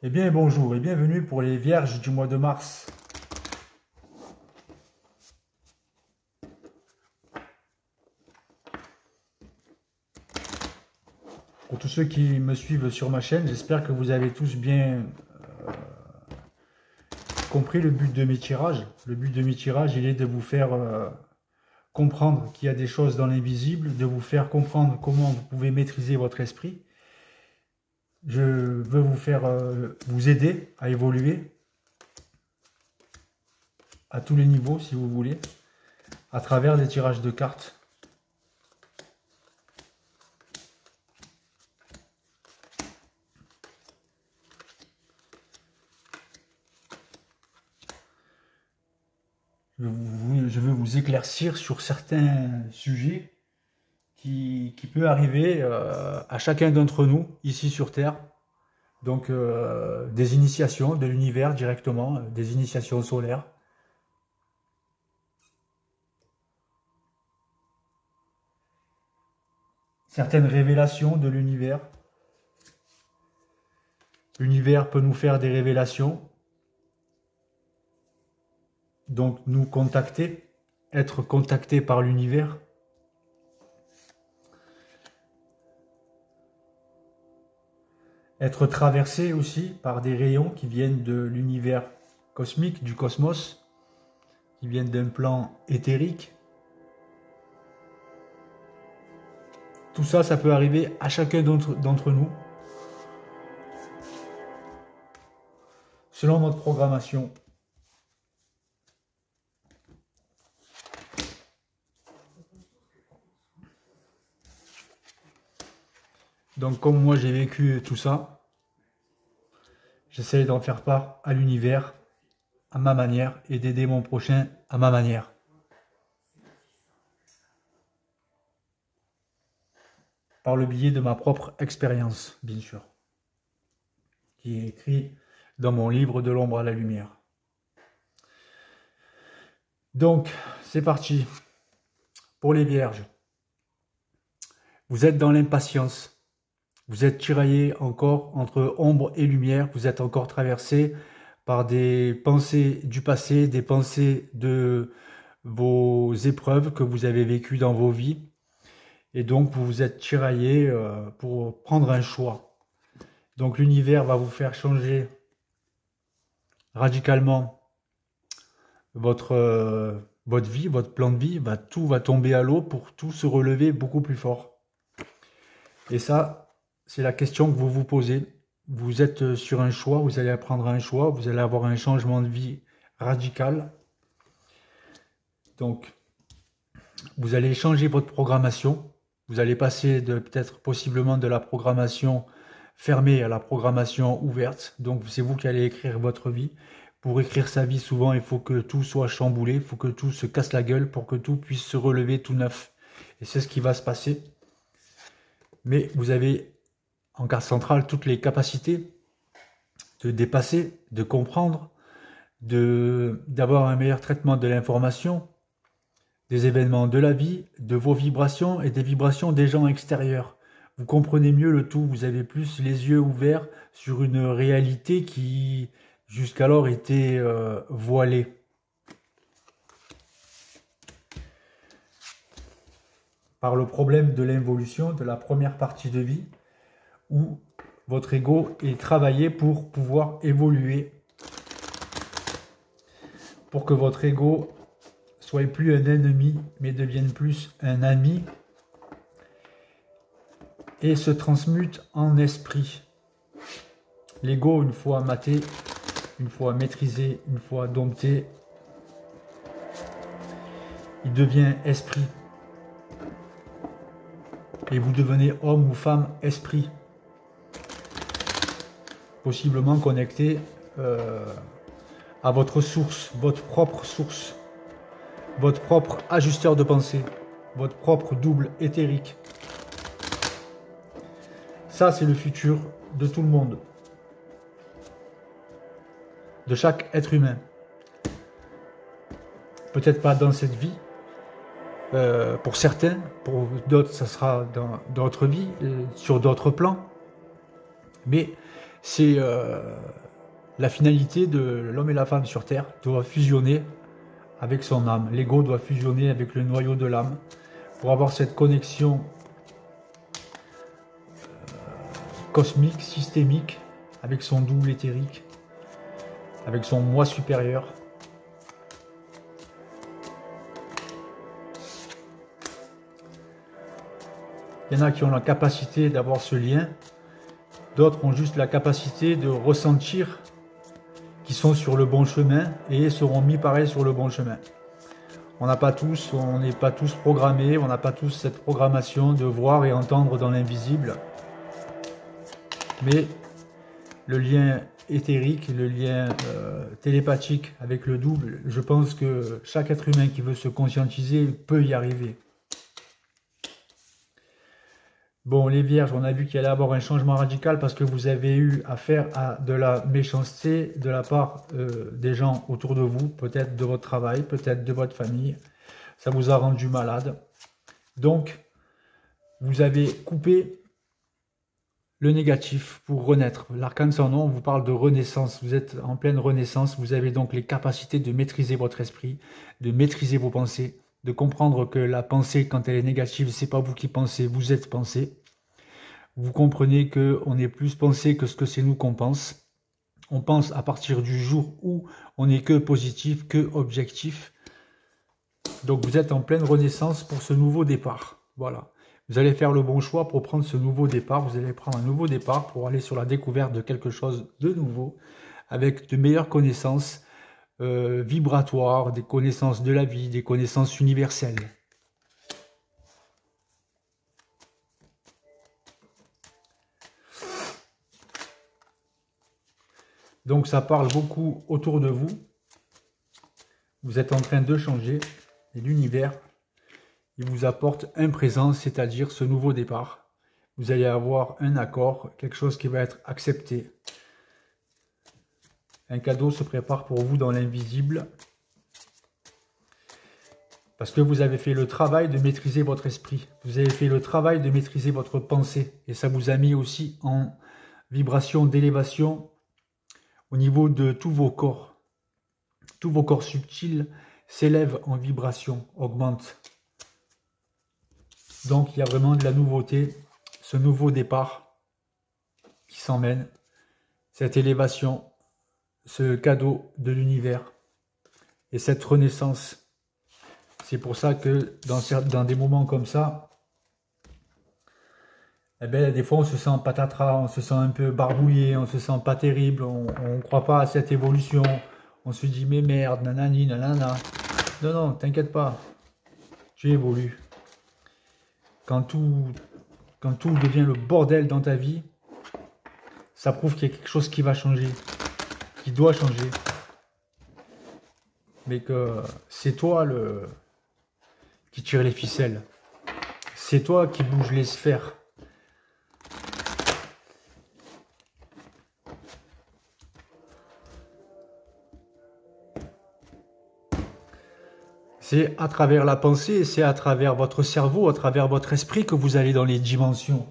Eh bien, bonjour et bienvenue pour les Vierges du mois de mars. Pour tous ceux qui me suivent sur ma chaîne, j'espère que vous avez tous bien compris le but de mes tirages. Le but de mes tirages, il est de vous faire comprendre qu'il y a des choses dans l'invisible, de vous faire comprendre comment vous pouvez maîtriser votre esprit. Je veux vous faire vous aider à évoluer à tous les niveaux, si vous voulez, à travers des tirages de cartes. Je veux vous éclaircir sur certains sujets qui peut arriver à chacun d'entre nous ici sur Terre. Donc des initiations de l'univers directement, des initiations solaires. Certaines révélations de l'univers. L'univers peut nous faire des révélations. Donc nous contacter, être contacté par l'univers. Être traversé aussi par des rayons qui viennent de l'univers cosmique, du cosmos, qui viennent d'un plan éthérique. Tout ça, ça peut arriver à chacun d'entre nous, selon notre programmation. Donc comme moi j'ai vécu tout ça, j'essaie d'en faire part à l'univers, à ma manière, et d'aider mon prochain à ma manière. Par le biais de ma propre expérience, bien sûr, qui est écrit dans mon livre De l'ombre à la lumière. Donc, c'est parti. Pour les vierges, vous êtes dans l'impatience. Vous êtes tiraillé encore entre ombre et lumière. Vous êtes encore traversé par des pensées du passé, des pensées de vos épreuves que vous avez vécues dans vos vies. Et donc, vous vous êtes tiraillé pour prendre un choix. Donc, l'univers va vous faire changer radicalement votre vie, votre plan de vie. Tout va tomber à l'eau pour tout se relever beaucoup plus fort. Et ça, c'est la question que vous vous posez. Vous êtes sur un choix, vous allez prendre un choix, vous allez avoir un changement de vie radical. Donc, vous allez changer votre programmation. Vous allez passer peut-être possiblement de la programmation fermée à la programmation ouverte. Donc, c'est vous qui allez écrire votre vie. Pour écrire sa vie, souvent, il faut que tout soit chamboulé, il faut que tout se casse la gueule pour que tout puisse se relever tout neuf. Et c'est ce qui va se passer. Mais vous avez en carte centrale toutes les capacités de dépasser, de comprendre, d'avoir un meilleur traitement de l'information, des événements de la vie, de vos vibrations et des vibrations des gens extérieurs. Vous comprenez mieux le tout, vous avez plus les yeux ouverts sur une réalité qui jusqu'alors était voilée. Par le problème de l'involution de la première partie de vie, où votre ego est travaillé pour pouvoir évoluer, pour que votre ego soit plus un ennemi, mais devienne plus un ami, et se transmute en esprit. L'ego, une fois maté, une fois maîtrisé, une fois dompté, il devient esprit. Et vous devenez homme ou femme esprit. Possiblement connecté à votre source, votre propre ajusteur de pensée, votre propre double éthérique. Ça, c'est le futur de tout le monde, de chaque être humain. Peut-être pas dans cette vie, pour certains, pour d'autres, ça sera dans d'autres vies, sur d'autres plans. Mais C'est la finalité de l'homme et la femme sur Terre doivent fusionner avec son âme. L'ego doit fusionner avec le noyau de l'âme pour avoir cette connexion cosmique, systémique, avec son double éthérique, avec son moi supérieur. Il y en a qui ont la capacité d'avoir ce lien, d'autres ont juste la capacité de ressentir qu'ils sont sur le bon chemin et seront mis pareil sur le bon chemin. On n'est pas tous programmés, on n'a pas tous cette programmation de voir et entendre dans l'invisible. Mais le lien éthérique, le lien télépathique avec le double, je pense que chaque être humain qui veut se conscientiser peut y arriver. Bon, les vierges, on a vu qu'il allait y avoir un changement radical parce que vous avez eu affaire à de la méchanceté de la part des gens autour de vous, peut-être de votre travail, peut-être de votre famille. Ça vous a rendu malade. Donc, vous avez coupé le négatif pour renaître. L'arcane sans nom, on vous parle de renaissance. Vous êtes en pleine renaissance. Vous avez donc les capacités de maîtriser votre esprit, de maîtriser vos pensées, de comprendre que la pensée, quand elle est négative, c'est pas vous qui pensez, vous êtes pensé. Vous comprenez qu'on n'est plus pensé que ce que c'est nous qu'on pense. On pense à partir du jour où on n'est que positif, que objectif. Donc vous êtes en pleine renaissance pour ce nouveau départ. Voilà. Vous allez faire le bon choix pour prendre ce nouveau départ. Vous allez prendre un nouveau départ pour aller sur la découverte de quelque chose de nouveau, avec de meilleures connaissances vibratoires, des connaissances de la vie, des connaissances universelles. Donc ça parle beaucoup autour de vous. Vous êtes en train de changer et l'univers, il vous apporte un présent, c'est-à-dire ce nouveau départ. Vous allez avoir un accord, quelque chose qui va être accepté. Un cadeau se prépare pour vous dans l'invisible. Parce que vous avez fait le travail de maîtriser votre esprit. Vous avez fait le travail de maîtriser votre pensée. Et ça vous a mis aussi en vibration d'élévation au niveau de tous vos corps. Tous vos corps subtils s'élèvent en vibration, augmentent. Donc il y a vraiment de la nouveauté, ce nouveau départ qui s'emmène, cette élévation, ce cadeau de l'univers et cette renaissance. C'est pour ça que dans des moments comme ça, eh bien, des fois on se sent patatras, on se sent un peu barbouillé, on se sent pas terrible, on ne croit pas à cette évolution, on se dit mais merde, nanani, nanana. Non, non, t'inquiète pas, tu évolues. Quand tout devient le bordel dans ta vie, ça prouve qu'il y a quelque chose qui va changer, qui doit changer. Mais que c'est toi qui tire les ficelles. C'est toi qui bouge les sphères. C'est à travers la pensée, c'est à travers votre cerveau, à travers votre esprit que vous allez dans les dimensions.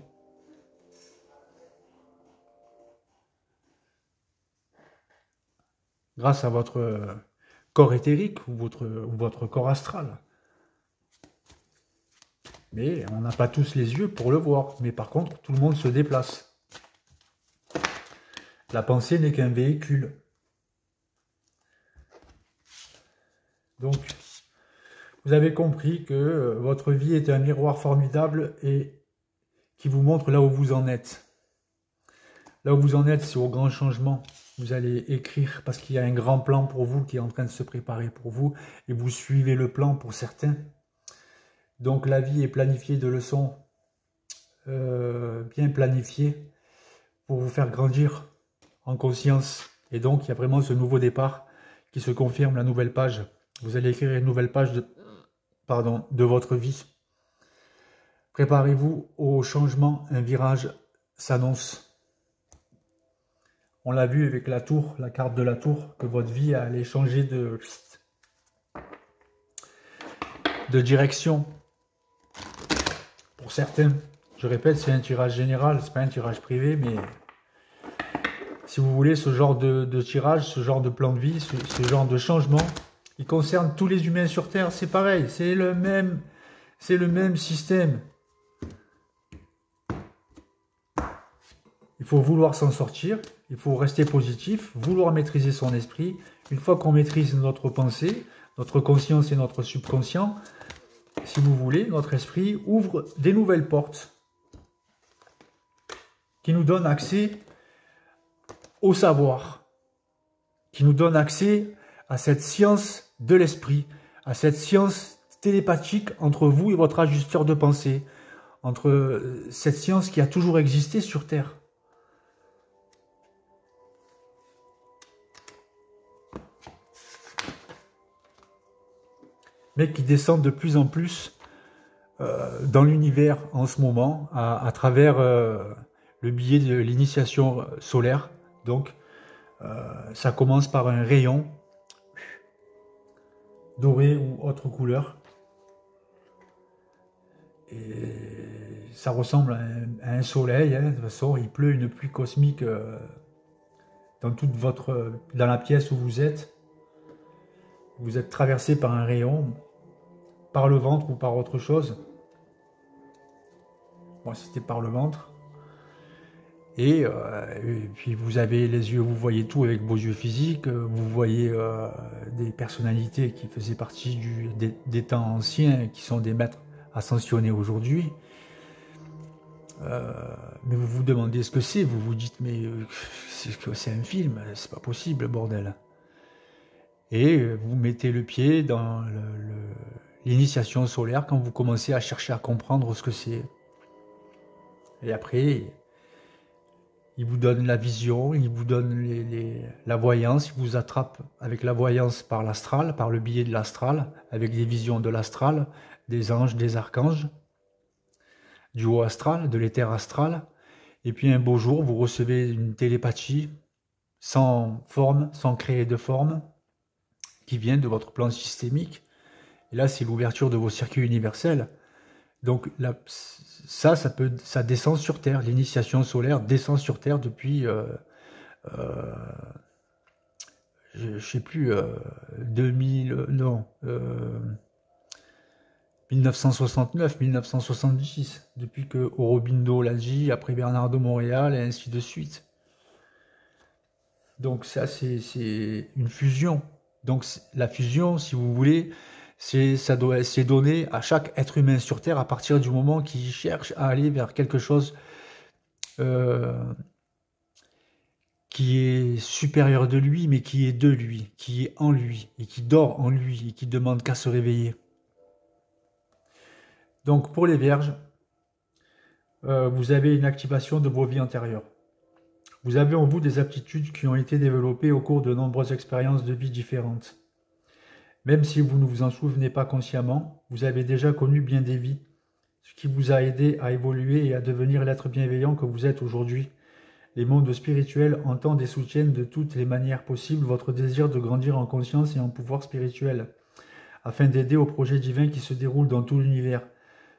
Grâce à votre corps éthérique ou votre corps astral. Mais on n'a pas tous les yeux pour le voir. Mais par contre, tout le monde se déplace. La pensée n'est qu'un véhicule. Donc, vous avez compris que votre vie est un miroir formidable et qui vous montre là où vous en êtes. Là où vous en êtes, c'est au grand changement. Vous allez écrire parce qu'il y a un grand plan pour vous qui est en train de se préparer pour vous et vous suivez le plan pour certains. Donc la vie est planifiée de leçons bien planifiées pour vous faire grandir en conscience. Et donc il y a vraiment ce nouveau départ qui se confirme, la nouvelle page. Vous allez écrire une nouvelle page de votre vie. Préparez-vous au changement, un virage s'annonce. On l'a vu avec la tour, la carte de la tour, que votre vie allait changer de direction. Pour certains, je répète, c'est un tirage général, c'est pas un tirage privé, mais si vous voulez, ce genre de tirage, ce genre de plan de vie, ce genre de changement, il concerne tous les humains sur Terre. C'est pareil, c'est le même système. Il faut vouloir s'en sortir, il faut rester positif, vouloir maîtriser son esprit. Une fois qu'on maîtrise notre pensée, notre conscience et notre subconscient, si vous voulez, notre esprit ouvre des nouvelles portes qui nous donnent accès au savoir, qui nous donnent accès à cette science de l'esprit, à cette science télépathique entre vous et votre ajusteur de pensée, entre cette science qui a toujours existé sur Terre. Mais qui descend de plus en plus dans l'univers en ce moment, à travers le biais de l'initiation solaire. Donc, ça commence par un rayon doré ou autre couleur. Et ça ressemble à un soleil. Hein. De toute façon, il pleut une pluie cosmique dans la pièce où vous êtes. Vous êtes traversé par un rayon, par le ventre ou par autre chose. Moi, c'était par le ventre. Et puis vous avez les yeux, vous voyez tout avec vos yeux physiques, vous voyez des personnalités qui faisaient partie des temps anciens, qui sont des maîtres ascensionnés aujourd'hui. Mais vous vous demandez ce que c'est, vous vous dites mais c'est un film, c'est pas possible, bordel. Et vous mettez le pied dans l'initiation solaire quand vous commencez à chercher à comprendre ce que c'est. Et après, il vous donne la vision, il vous donne la voyance, il vous attrape avec la voyance par l'astral, par le biais de l'astral, avec des visions de l'astral, des anges, des archanges, du haut astral, de l'éther astral. Et puis un beau jour, vous recevez une télépathie sans forme, sans créer de forme, qui vient de votre plan systémique. Et là, c'est l'ouverture de vos circuits universels. Donc là, ça descend sur Terre. L'initiation solaire descend sur Terre depuis, je ne sais plus, 1969, 1970, depuis que Aurobindo l'a dit, après Bernardo Montréal, et ainsi de suite. Donc ça, c'est une fusion. Donc la fusion, si vous voulez, c'est donné à chaque être humain sur Terre à partir du moment qu'il cherche à aller vers quelque chose qui est supérieur de lui, mais qui est de lui, qui est en lui, et qui dort en lui, et qui demande qu'à se réveiller. Donc pour les Vierges, vous avez une activation de vos vies antérieures. Vous avez en vous des aptitudes qui ont été développées au cours de nombreuses expériences de vie différentes. Même si vous ne vous en souvenez pas consciemment, vous avez déjà connu bien des vies, ce qui vous a aidé à évoluer et à devenir l'être bienveillant que vous êtes aujourd'hui. Les mondes spirituels entendent et soutiennent de toutes les manières possibles votre désir de grandir en conscience et en pouvoir spirituel, afin d'aider au projet divin qui se déroule dans tout l'univers.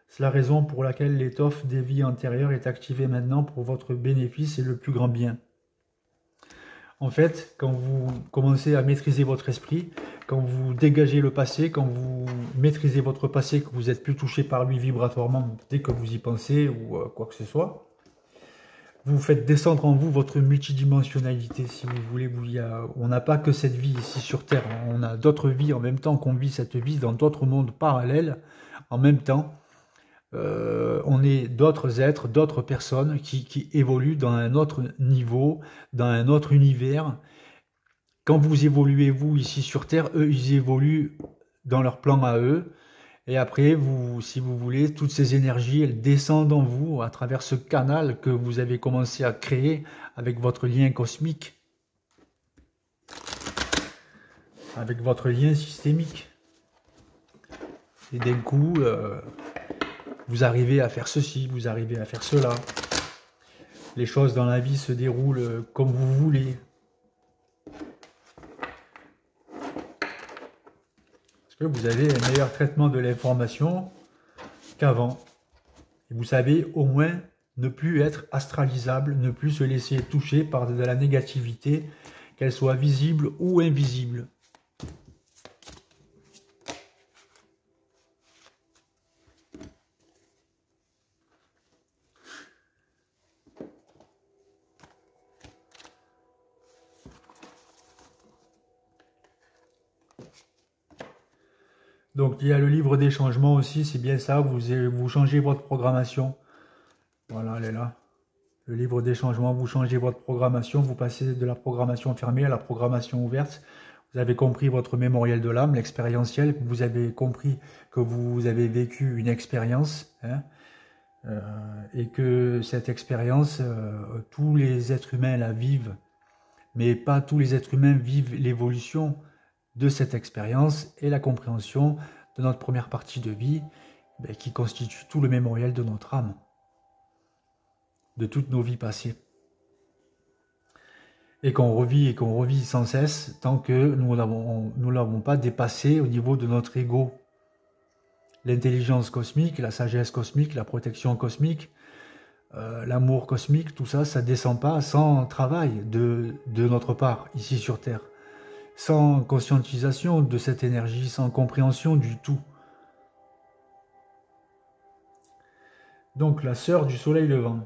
C'est la raison pour laquelle l'étoffe des vies antérieures est activée maintenant pour votre bénéfice et le plus grand bien. En fait, quand vous commencez à maîtriser votre esprit, quand vous dégagez le passé, quand vous maîtrisez votre passé, que vous n'êtes plus touché par lui vibratoirement dès que vous y pensez ou quoi que ce soit, vous faites descendre en vous votre multidimensionnalité, si vous voulez. On n'a pas que cette vie ici sur Terre, on a d'autres vies en même temps qu'on vit cette vie dans d'autres mondes parallèles en même temps. On est d'autres êtres, d'autres personnes qui évoluent dans un autre niveau, dans un autre univers. Quand vous évoluez, vous, ici sur Terre, eux, ils évoluent dans leur plan à eux. Et après, vous, si vous voulez, toutes ces énergies, elles descendent en vous à travers ce canal que vous avez commencé à créer avec votre lien cosmique, avec votre lien systémique. Et d'un coup, vous arrivez à faire ceci, vous arrivez à faire cela. Les choses dans la vie se déroulent comme vous voulez. Parce que vous avez un meilleur traitement de l'information qu'avant. Et vous savez au moins ne plus être astralisable, ne plus se laisser toucher par de la négativité, qu'elle soit visible ou invisible. Donc il y a le livre des changements aussi, c'est bien ça, vous changez votre programmation. Voilà, elle est là. Le livre des changements, vous changez votre programmation, vous passez de la programmation fermée à la programmation ouverte. Vous avez compris votre mémoriel de l'âme, l'expérientiel, vous avez compris que vous avez vécu une expérience, hein, et que cette expérience, tous les êtres humains la vivent, mais pas tous les êtres humains vivent l'évolution de cette expérience et la compréhension de notre première partie de vie, qui constitue tout le mémoriel de notre âme, de toutes nos vies passées. Et qu'on revit sans cesse tant que nous ne l'avons pas dépassé au niveau de notre ego. L'intelligence cosmique, la sagesse cosmique, la protection cosmique, l'amour cosmique, tout ça, ça ne descend pas sans travail de notre part, ici sur Terre. Sans conscientisation de cette énergie, sans compréhension du tout. Donc la sœur du soleil levant.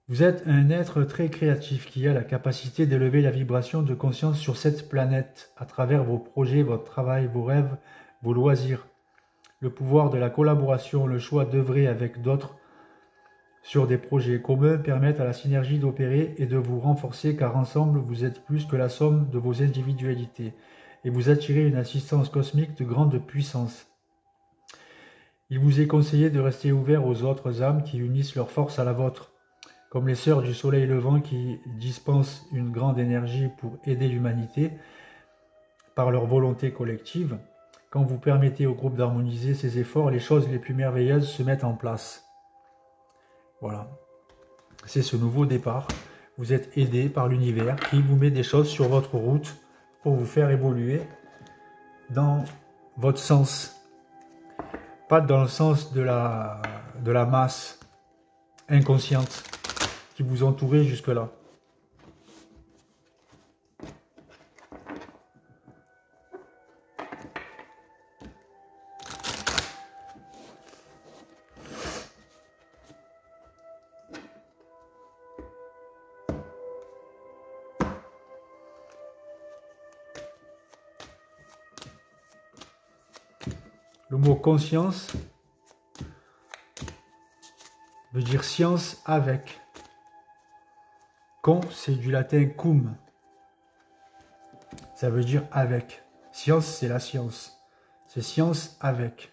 Vous êtes un être très créatif qui a la capacité d'élever la vibration de conscience sur cette planète à travers vos projets, votre travail, vos rêves, vos loisirs. Le pouvoir de la collaboration, le choix d'œuvrer avec d'autres sur des projets communs permettent à la synergie d'opérer et de vous renforcer car ensemble vous êtes plus que la somme de vos individualités et vous attirez une assistance cosmique de grande puissance. Il vous est conseillé de rester ouvert aux autres âmes qui unissent leurs forces à la vôtre, comme les sœurs du soleil levant qui dispensent une grande énergie pour aider l'humanité par leur volonté collective. Quand vous permettez au groupe d'harmoniser ses efforts, les choses les plus merveilleuses se mettent en place. Voilà, c'est ce nouveau départ. Vous êtes aidé par l'univers qui vous met des choses sur votre route pour vous faire évoluer dans votre sens. Pas dans le sens de la masse inconsciente qui vous entourait jusque-là. Le mot conscience veut dire science avec. Con, c'est du latin cum. Ça veut dire avec. Science, c'est la science. C'est science avec.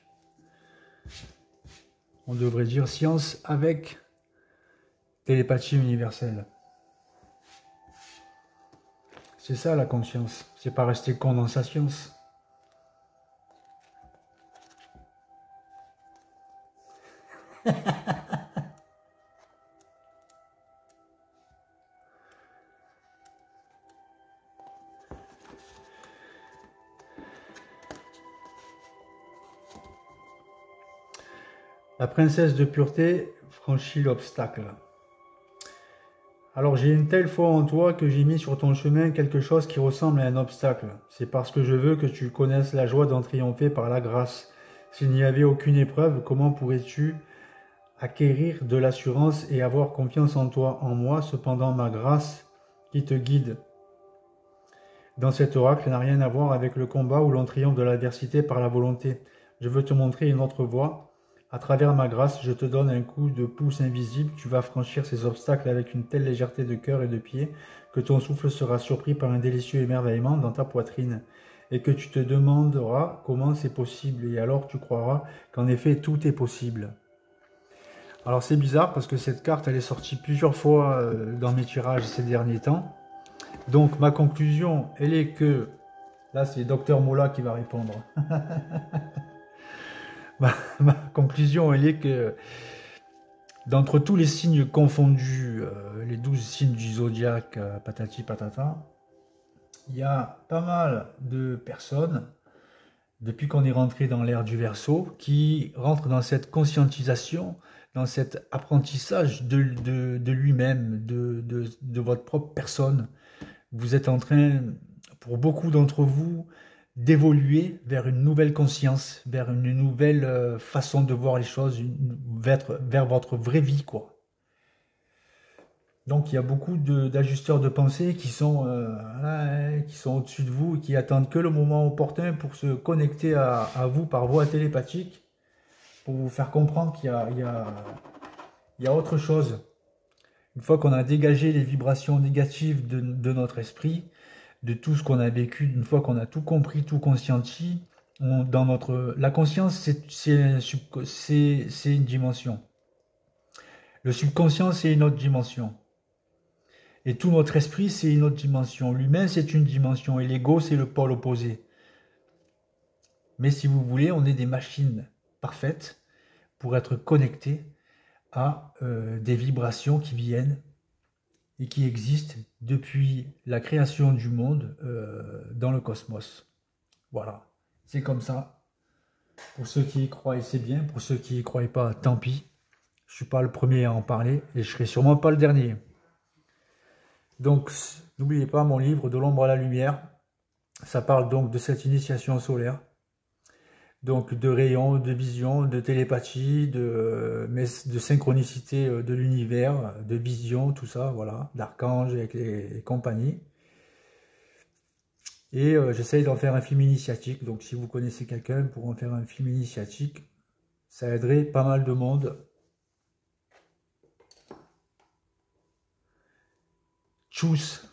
On devrait dire science avec télépathie universelle. C'est ça la conscience. C'est pas rester con dans sa science. La princesse de pureté franchit l'obstacle. Alors j'ai une telle foi en toi que j'ai mis sur ton chemin quelque chose qui ressemble à un obstacle. C'est parce que je veux que tu connaisses la joie d'en triompher par la grâce. S'il n'y avait aucune épreuve, comment pourrais-tu acquérir de l'assurance et avoir confiance en toi, en moi, cependant ma grâce qui te guide dans cet oracle n'a rien à voir avec le combat où l'on triomphe de l'adversité par la volonté. Je veux te montrer une autre voie. À travers ma grâce, je te donne un coup de pouce invisible. Tu vas franchir ces obstacles avec une telle légèreté de cœur et de pied que ton souffle sera surpris par un délicieux émerveillement dans ta poitrine et que tu te demanderas comment c'est possible. Et alors tu croiras qu'en effet tout est possible. Alors c'est bizarre parce que cette carte elle est sortie plusieurs fois dans mes tirages ces derniers temps. Donc ma conclusion elle est que, là c'est Dr Mola qui va répondre. ma conclusion elle est que d'entre tous les signes confondus, les 12 signes du zodiaque, patati patata, il y a pas mal de personnes, depuis qu'on est rentré dans l'ère du Verseau, qui rentrent dans cette conscientisation, dans cet apprentissage de lui-même, de votre propre personne. Vous êtes en train, pour beaucoup d'entre vous, d'évoluer vers une nouvelle conscience, vers une nouvelle façon de voir les choses, vers votre vraie vie, quoi. Donc il y a beaucoup d'ajusteurs de pensée qui sont au-dessus de vous et qui attendent que le moment opportun pour se connecter à vous par voie télépathique, pour vous faire comprendre il y a autre chose. Une fois qu'on a dégagé les vibrations négatives de notre esprit, de tout ce qu'on a vécu, une fois qu'on a tout compris, tout conscienti, la conscience, c'est une dimension. Le subconscient, c'est une autre dimension. Et tout notre esprit, c'est une autre dimension. L'humain, c'est une dimension. Et l'ego, c'est le pôle opposé. Mais si vous voulez, on est des machines parfaites pour être connectés à des vibrations qui viennent et qui existent depuis la création du monde dans le cosmos. Voilà, c'est comme ça. Pour ceux qui y croient, c'est bien. Pour ceux qui y croient pas, tant pis. Je ne suis pas le premier à en parler et je serai sûrement pas le dernier. Donc, n'oubliez pas mon livre De l'ombre à la lumière. Ça parle donc de cette initiation solaire. Donc, de rayons, de vision, de télépathie, de synchronicité de l'univers, de vision, tout ça, voilà, d'archanges et compagnie. Et j'essaye d'en faire un film initiatique. Donc, si vous connaissez quelqu'un pour en faire un film initiatique, ça aiderait pas mal de monde. Tchuss!